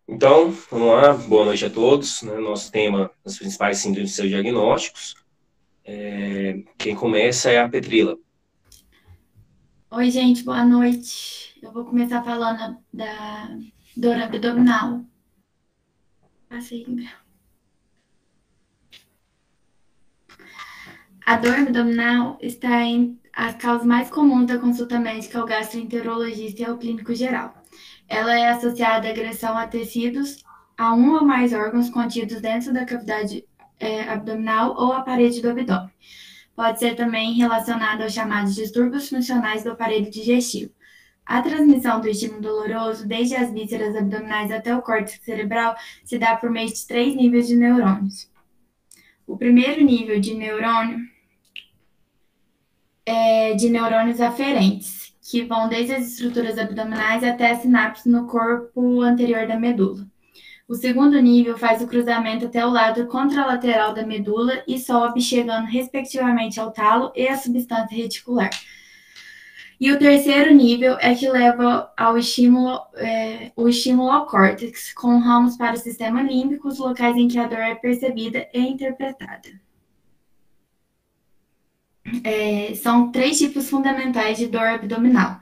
Então, vamos lá, boa noite a todos. Nosso tema, as principais síndromes e seus diagnósticos. Quem começa é a Petrila. Oi, gente, boa noite. Eu vou começar falando da dor abdominal. Passei. A dor abdominal está em as causas mais comuns da consulta médica ao gastroenterologista e ao clínico geral. Ela é associada à agressão a tecidos, a um ou mais órgãos contidos dentro da cavidade abdominal ou a parede do abdômen. Pode ser também relacionada aos chamados distúrbios funcionais do aparelho digestivo. A transmissão do estímulo doloroso, desde as vísceras abdominais até o córtex cerebral, se dá por meio de 3 níveis de neurônios. O primeiro nível de neurônios aferentes, que vão desde as estruturas abdominais até as sinapses no corpo anterior da medula. O segundo nível faz o cruzamento até o lado contralateral da medula e sobe, chegando respectivamente ao talo e à substância reticular. E o terceiro nível é que leva ao o estímulo ao córtex, com ramos para o sistema límbico, os locais em que a dor é percebida e interpretada. São 3 tipos fundamentais de dor abdominal.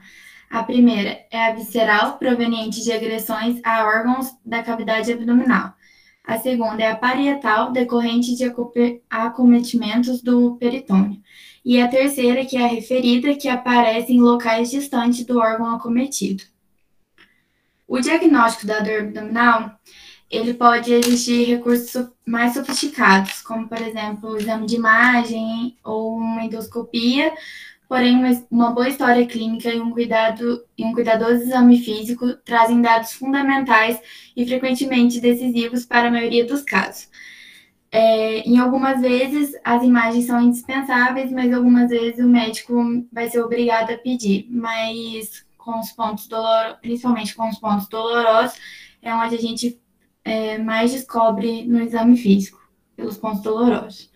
A primeira é a visceral, proveniente de agressões a órgãos da cavidade abdominal. A segunda é a parietal, decorrente de acometimentos do peritônio. E a terceira, que é a referida, que aparece em locais distantes do órgão acometido. O diagnóstico da dor abdominal, ele pode exigir recursos mais sofisticados, como, por exemplo, o exame de imagem ou uma endoscopia, porém, uma boa história clínica e um cuidadoso exame físico trazem dados fundamentais e frequentemente decisivos para a maioria dos casos. Em algumas vezes, as imagens são indispensáveis, mas algumas vezes o médico vai ser obrigado a pedir. Mas com os pontos dolorosos, principalmente com os pontos dolorosos, é onde a gente mais descobre no exame físico, pelos pontos dolorosos.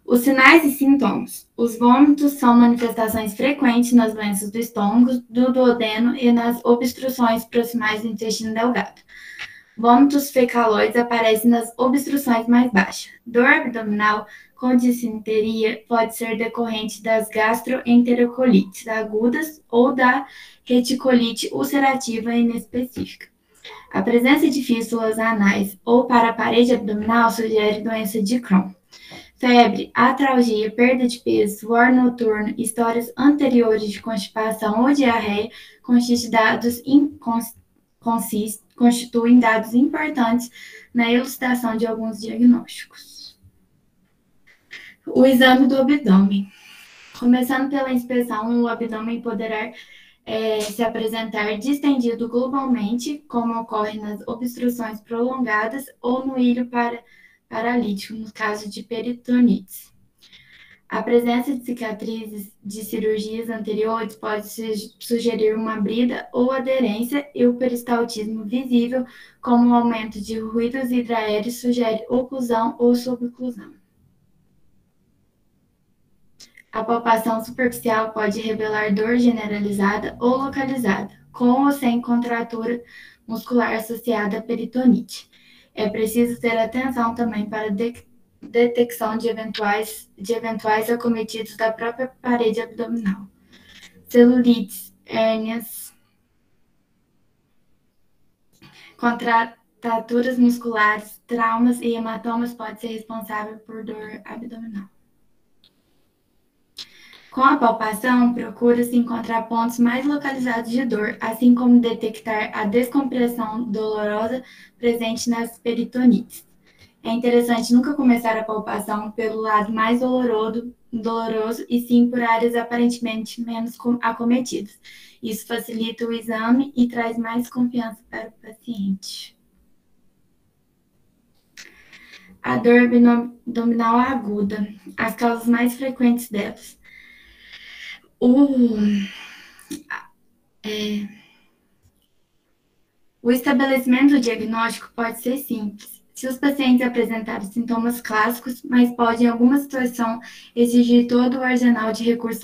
Os sinais e sintomas. Os vômitos são manifestações frequentes nas doenças do estômago, do duodeno e nas obstruções proximais do intestino delgado. Vômitos fecaloides aparecem nas obstruções mais baixas. Dor abdominal com dissenteria pode ser decorrente das gastroenterocolites agudas ou da reticulite ulcerativa inespecífica. A presença de fístulas anais ou para a parede abdominal sugere doença de Crohn. Febre, atralgia, perda de peso, suor noturno, histórias anteriores de constipação ou diarreia constituem dados importantes na elucidação de alguns diagnósticos. O exame do abdômen. Começando pela inspeção, o abdômen poderá se apresentar distendido globalmente, como ocorre nas obstruções prolongadas ou no ilho paralítico, no caso de peritonites. A presença de cicatrizes de cirurgias anteriores pode sugerir uma brida ou aderência, e o peristaltismo visível, como o aumento de ruídos intra-aéreos, sugere oclusão ou suboclusão. A palpação superficial pode revelar dor generalizada ou localizada, com ou sem contratura muscular associada à peritonite. É preciso ter atenção também para detecção de eventuais acometidos da própria parede abdominal. Celulites, hérnias, contraturas musculares, traumas e hematomas podem ser responsáveis por dor abdominal. Com a palpação, procura-se encontrar pontos mais localizados de dor, assim como detectar a descompressão dolorosa presente nas peritonites. É interessante nunca começar a palpação pelo lado mais doloroso e sim por áreas aparentemente menos acometidas. Isso facilita o exame e traz mais confiança para o paciente. A dor abdominal aguda, as causas mais frequentes delas. O estabelecimento do diagnóstico pode ser simples, se os pacientes apresentarem sintomas clássicos, mas pode, em alguma situação, exigir todo o arsenal de recursos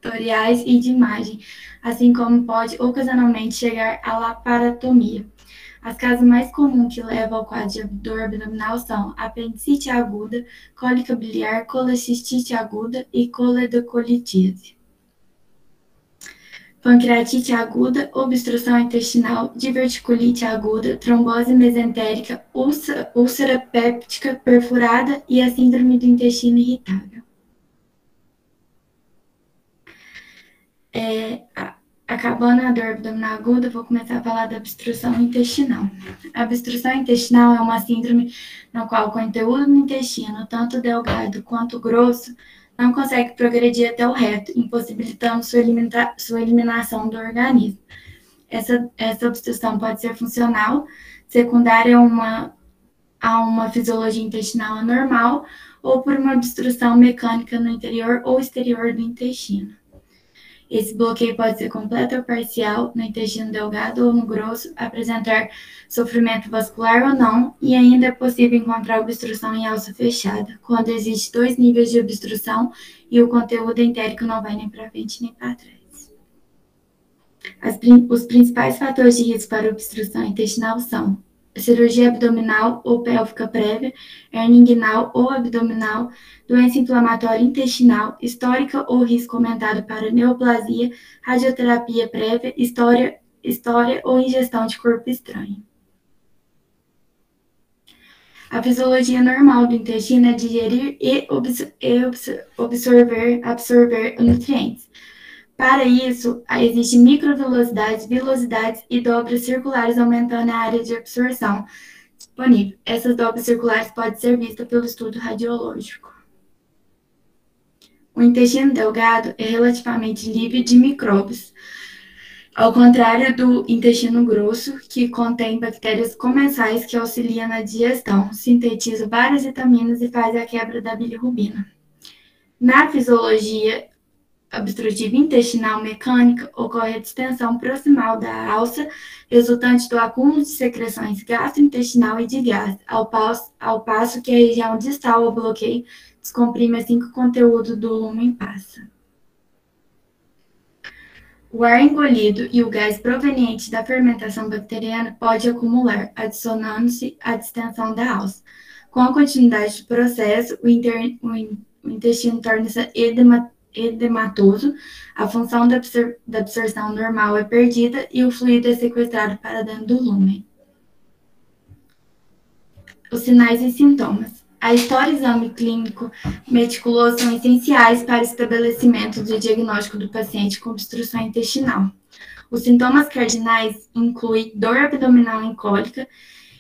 laboratoriais e de imagem, assim como pode ocasionalmente chegar à laparotomia. As causas mais comuns que levam ao quadro de dor abdominal são apendicite aguda, cólica biliar, colecistite aguda e coledocolitise. Pancreatite aguda, obstrução intestinal, diverticulite aguda, trombose mesentérica, úlcera péptica perfurada e a síndrome do intestino irritável. Acabando a dor abdominal aguda, vou começar a falar da obstrução intestinal. A obstrução intestinal é uma síndrome na qual o conteúdo do intestino, tanto delgado quanto grosso, não consegue progredir até o reto, impossibilitando sua eliminação do organismo. Essa obstrução pode ser funcional, secundária a uma fisiologia intestinal anormal, ou por uma obstrução mecânica no interior ou exterior do intestino. Esse bloqueio pode ser completo ou parcial, no intestino delgado ou no grosso, apresentar sofrimento vascular ou não, e ainda é possível encontrar obstrução em alça fechada, quando existe 2 níveis de obstrução e o conteúdo entérico não vai nem para frente nem para trás. Os principais fatores de risco para obstrução intestinal são cirurgia abdominal ou pélvica prévia, hernia inguinal ou abdominal, doença inflamatória intestinal, histórica ou risco aumentado para neoplasia, radioterapia prévia, história ou ingestão de corpo estranho. A fisiologia normal do intestino é digerir e absorver nutrientes. Para isso, existem microvelocidades, velocidades e dobras circulares aumentando a área de absorção disponível. Essas dobras circulares podem ser vistas pelo estudo radiológico. O intestino delgado é relativamente livre de micróbios, ao contrário do intestino grosso, que contém bactérias comensais que auxiliam na digestão, sintetiza várias vitaminas e faz a quebra da bilirrubina. Na fisiologia obstrutiva intestinal mecânica, ocorre a distensão proximal da alça, resultante do acúmulo de secreções gastrointestinal e de gás, ao passo que a região distal ao bloqueio descomprime assim que o conteúdo do lúmen passa. O ar engolido e o gás proveniente da fermentação bacteriana pode acumular, adicionando-se à distensão da alça. Com a continuidade do processo, o intestino torna-se edematoso, a função da absorção normal é perdida e o fluido é sequestrado para dentro do lúmen. Os sinais e sintomas. A história e exame clínico meticuloso são essenciais para o estabelecimento do diagnóstico do paciente com obstrução intestinal. Os sintomas cardinais incluem dor abdominal e cólica,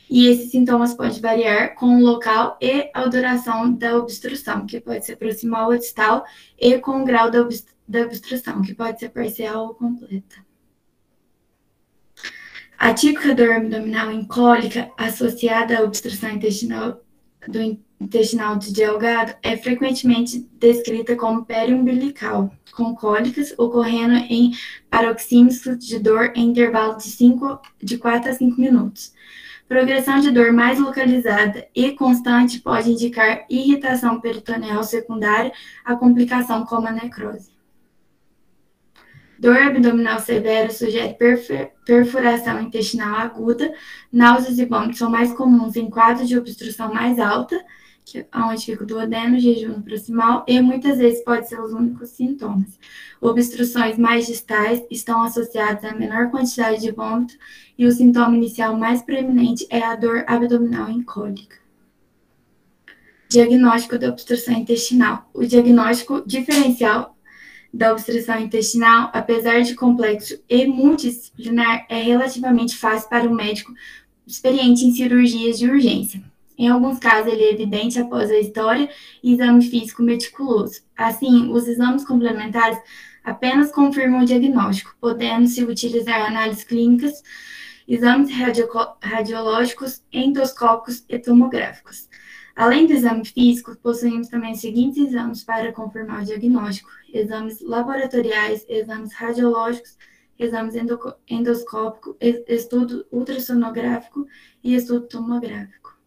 e esses sintomas podem variar com o local e a duração da obstrução, que pode ser proximal ou distal, e com o grau da obstrução, que pode ser parcial ou completa. A típica dor abdominal incólica associada à obstrução intestinal de delgado é frequentemente descrita como periumbilical, com cólicas ocorrendo em paroxísmos de dor em intervalo de 4 a 5 minutos. Progressão de dor mais localizada e constante pode indicar irritação peritoneal secundária a complicação como a necrose. Dor abdominal severa sugere perfuração intestinal aguda, náuseas e vômitos são mais comuns em quadros de obstrução mais alta, onde fica o duodeno, jejum proximal, e muitas vezes podem ser os únicos sintomas. Obstruções mais distais estão associadas a menor quantidade de vômito e o sintoma inicial mais preeminente é a dor abdominal incólica. Diagnóstico da obstrução intestinal. O diagnóstico diferencial da obstrução intestinal, apesar de complexo e multidisciplinar, é relativamente fácil para o médico experiente em cirurgias de urgência. Em alguns casos, ele é evidente após a história e exame físico meticuloso. Assim, os exames complementares apenas confirmam o diagnóstico, podendo-se utilizar análises clínicas, exames radiológicos, endoscópicos e tomográficos. Além do exame físico, possuímos também os seguintes exames para confirmar o diagnóstico: exames laboratoriais, exames radiológicos, exames endoscópicos, estudo ultrassonográfico e estudo tomográfico.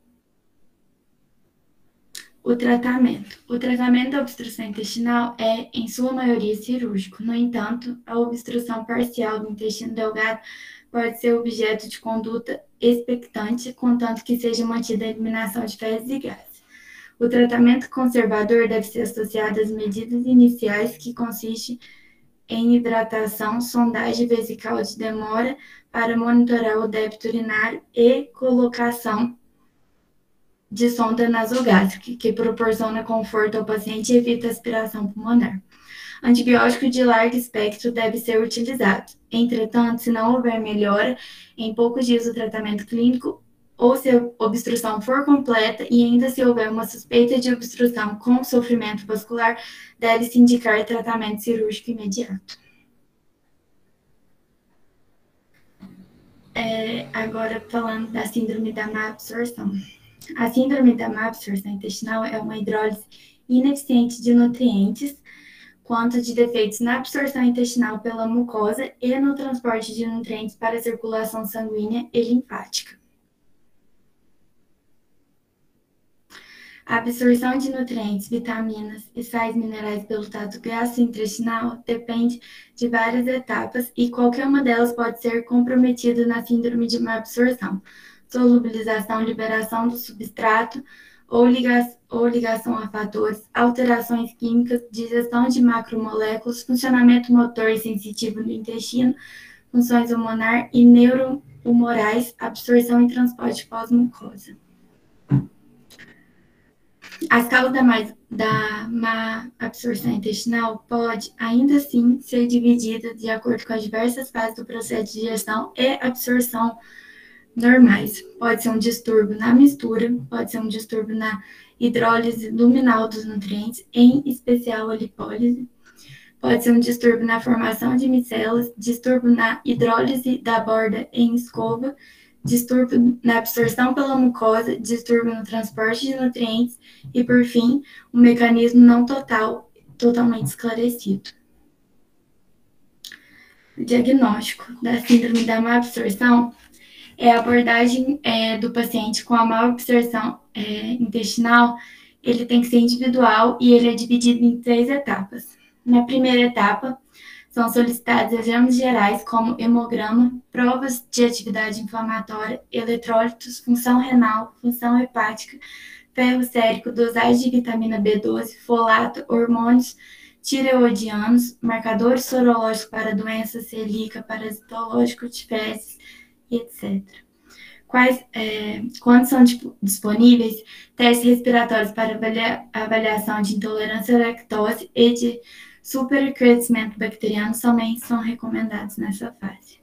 O tratamento. O tratamento da obstrução intestinal é, em sua maioria, cirúrgico. No entanto, a obstrução parcial do intestino delgado pode ser objeto de conduta expectante, contanto que seja mantida a eliminação de fezes e gases. O tratamento conservador deve ser associado às medidas iniciais, que consiste em hidratação, sondagem vesical de demora para monitorar o débito urinário e colocação de sonda nasogástrica, que proporciona conforto ao paciente e evita aspiração pulmonar. Antibiótico de largo espectro deve ser utilizado. Entretanto, se não houver melhora em poucos dias do tratamento clínico ou se a obstrução for completa e ainda se houver uma suspeita de obstrução com sofrimento vascular, deve-se indicar tratamento cirúrgico imediato. Agora, falando da síndrome da má absorção. A síndrome da má absorção intestinal é uma hidrólise ineficiente de nutrientes, quanto de defeitos na absorção intestinal pela mucosa e no transporte de nutrientes para a circulação sanguínea e linfática. A absorção de nutrientes, vitaminas e sais minerais pelo trato gastrointestinal depende de várias etapas e qualquer uma delas pode ser comprometida na síndrome de má absorção. Solubilização, liberação do substrato ou ligação a fatores, alterações químicas, digestão de macromoléculas, funcionamento motor e sensitivo do intestino, funções hormonais e neurohumorais, absorção e transporte pós-mucosa. A escala da má absorção intestinal pode, ainda assim, ser dividida de acordo com as diversas fases do processo de digestão e absorção normais. Pode ser um distúrbio na mistura, pode ser um distúrbio na hidrólise luminal dos nutrientes, em especial a lipólise. Pode ser um distúrbio na formação de micelas, distúrbio na hidrólise da borda em escova, distúrbio na absorção pela mucosa, distúrbio no transporte de nutrientes e, por fim, um mecanismo não totalmente esclarecido. O diagnóstico da síndrome da má absorção é a abordagem do paciente com a má absorção intestinal. Ele tem que ser individual e ele é dividido em 3 etapas. Na primeira etapa, são solicitados exames gerais como hemograma, provas de atividade inflamatória, eletrólitos, função renal, função hepática, ferro sérico, dosagem de vitamina B12, folato, hormônios tireoidianos, marcadores sorológicos para doença celíaca, parasitológico de fezes, etc. Quando são disponíveis, testes respiratórios para avaliação de intolerância à lactose e de supercrescimento bacteriano também são recomendados nessa fase.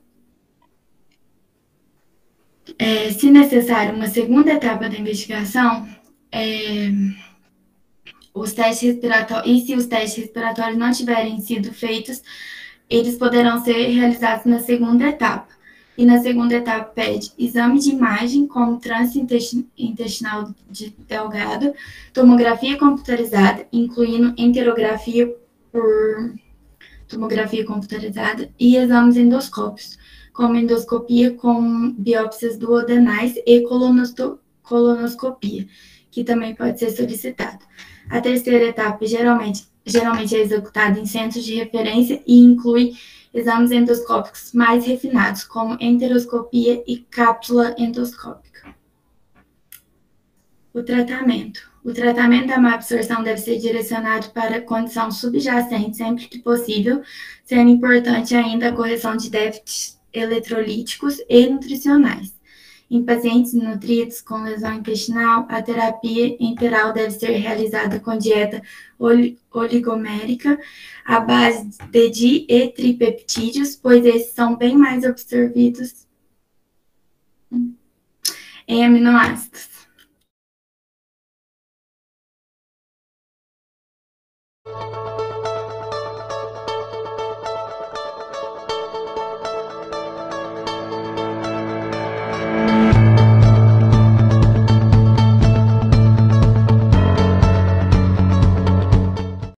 Se necessário, uma segunda etapa da investigação, os testes respiratórios, e se os testes respiratórios não tiverem sido feitos, eles poderão ser realizados na segunda etapa. E na segunda etapa pede exame de imagem, como trânsito intestinal delgado, tomografia computadorizada, incluindo enterografia por tomografia computadorizada e exames endoscópicos, como endoscopia com biópsias duodenais e colonoscopia, que também pode ser solicitado. A terceira etapa geralmente é executada em centros de referência e inclui exames endoscópicos mais refinados, como enteroscopia e cápsula endoscópica. O tratamento. O tratamento da má absorção deve ser direcionado para a condição subjacente sempre que possível, sendo importante ainda a correção de déficits eletrolíticos e nutricionais. Em pacientes nutridos com lesão intestinal, a terapia enteral deve ser realizada com dieta oligomérica, à base de di e tripeptídeos, pois esses são bem mais absorvidos em aminoácidos.